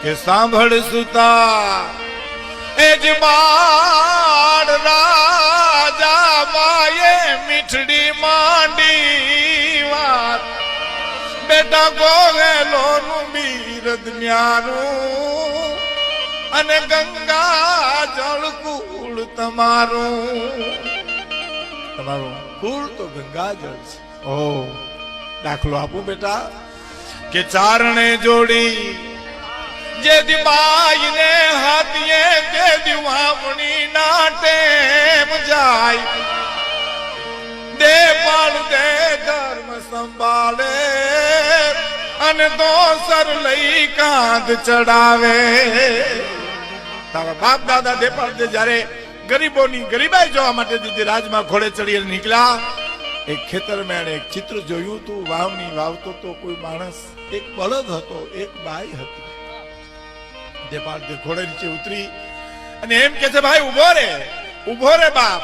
કે સાંભળ સુતા એ જ બાળ રાજા માએ મીઠડી માંડી વાત બેટા ગોગેલો નું બીરદ ન્યારું અને ગંગા જળ કુળ તમારું કુળ તો ગંગા જળ છે. ઓ દાખલો આપું બેટા કે ચારણે જોડી જે દિબાઈ ને હાથીએ તે દિવામણી નાટે જાય દે પાળ દે ધર્મ સંભાળે અને દોસર લઈ કાંધ ચડાવે. તારા બાપ દાદા દે પાળ દે જયારે ગરીબોની ગરીબાઈ જોવા માટે રાજમાં ઘોડે ચડી નીકળ્યા એક ખેતરમાં એક ચિત્ર જોયું તું વાવણી વાવતો તો કોઈ માણસ એક બળદ હતો એક બાઈ હતી. દેપાળ દે ઘોડે નીચે ઉતરી અને એમ કે છે ભાઈ ઉભો રે બાપ.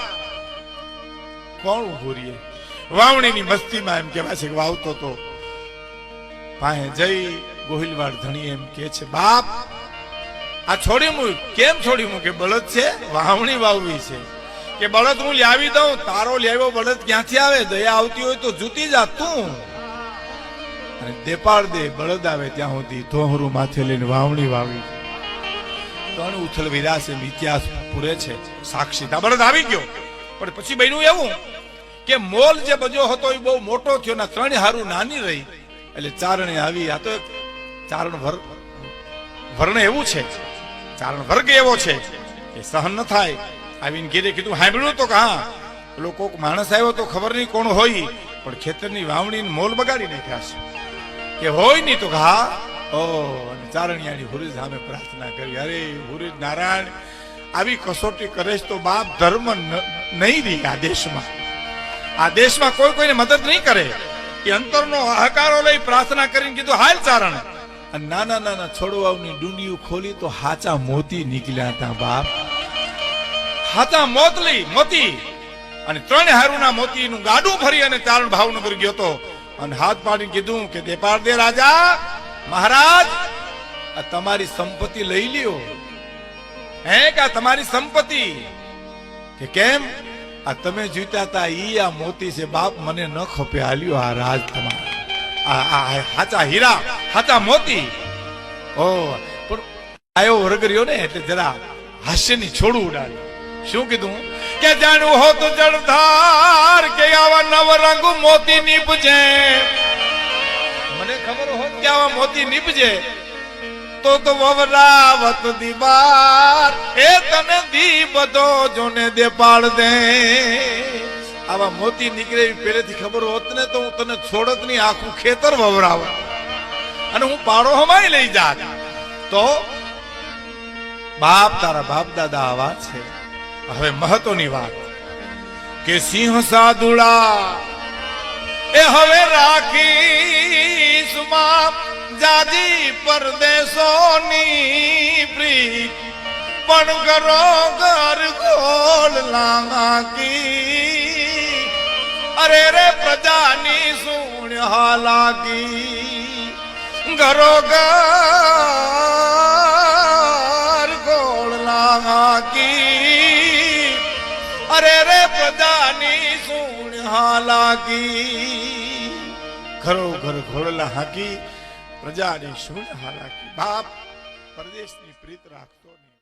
કોણ ઉભો રીએ? વાવણીની મસ્તીમાં એમ કેવા છે કે વાવતો તો પાસે જઈ ગોહિલવાડ ધણી એમ કે છે બાપ આ છોડી હું કેમ છોડી હું કે બળદ છે વાવણી વાવવી છે કે બળદ હું લાવી દઉં. તારો લેવો બળદ ક્યાંથી આવે? દયા આવતી હોય તો જૂતી જા તું. અને દેપાળ દે બળદ આવે ત્યાં સુધી ધોહરું માથે લઈને વાવણી વાવી. ત્રણ ઉથલ વિરાશ એમ ઇતિહાસ પૂરે છે સાક્ષી. બળદ આવી ગયો પણ પછી બન્યું એવું કે મોલ જે બજો હતો એ બહુ મોટો થયો ને ત્રણ હારું નાની રહી એટલે ચારણે આવી. આ તો ચારણ વર્ણ એવું છે, ચારણ વર્ગ એવો છે કે સહન ન થાય. આવીને ઘેરે કીધું સાંભળ્યું તો કે હા પેલો કોક માણસ આવ્યો તો ખબર નહીં કોણ હોય પણ ખેતરની વાવણી મોલ બગાડી નાખ્યા છે કે હોય નહીં તો હા. ઓ અને ચારણિયાની હુરેજ સામે પ્રાર્થના કરી અરે હુરેજ નારાયણ આવી કસોટી કરે તો બાપ ધર્મ નહીં રહી આ દેશમાં કોઈ કોઈને મદદ નહીં કરે. એ અંતરનો હકારો લઈ પ્રાર્થના કરીને કીધું હાલ ચારણ. અને નાના નાના છોડવાઓની ડુંડીઓ ખોલી તો હાચા મોતી નીકળ્યા હતા બાપ. હાથા મોતી અને ત્રણ હારુના મોતીનું ગાડું ફરી અને ચારણ ભાવનગર ગયો હતો અને હાથ પાડીને કીધું કે દેપાળ દે રાજા મહારાજ આ તમારી સંપત્તિ લઈ લ્યો. હે કે તમારી સંપત્તિ કે કેમ? આ તમે જીત્યા હતા ઈ આ મોતી છે બાપ મને ન ખપે હાલ્યો આ રાજ તમારો આ હાચા હીરા હાચા મોતી. ઓ પણ આયો વર્ગર્યો ને એટલે જરા હાસ્યની છોડું ઉડાડ્યું. શું કીધું કે જાણવું હો તો જળધાર કે આવા નવરંગ મોતી નીપજે. મને ખબર હોત કે આવા મોતી નીપજે તો વવરાવત દીબાર એ તને દી બધો જોને દે પાડ દે. આવા મોતી નીકળે પહેલેથી ખબર હોત ને તો હું તને છોડત ની આખું ખેતર વવરાવત અને હું પાડો હમાઈ લઈ જાત. તો બાપ તારા બાપ દાદા આવા છે. હવે મહત્વની વાત કે સિંહ સાદુડા એ હવે રાખી સુમા જાજી પરદેશોની પ્રીત પણ કરો ઘર ગોળ લાગી અરે રે પ્રજાની સુણ હાલાકી ઘરો ઘર ગોળ લાગી અરે રે પ્રજાની સુણ હાલાકી ઘરો ઘર ઘોડલા હાકી પ્રજાની સુણ હાલાકી. બાપ પરદેશની પ્રીત રાખતો નહીં.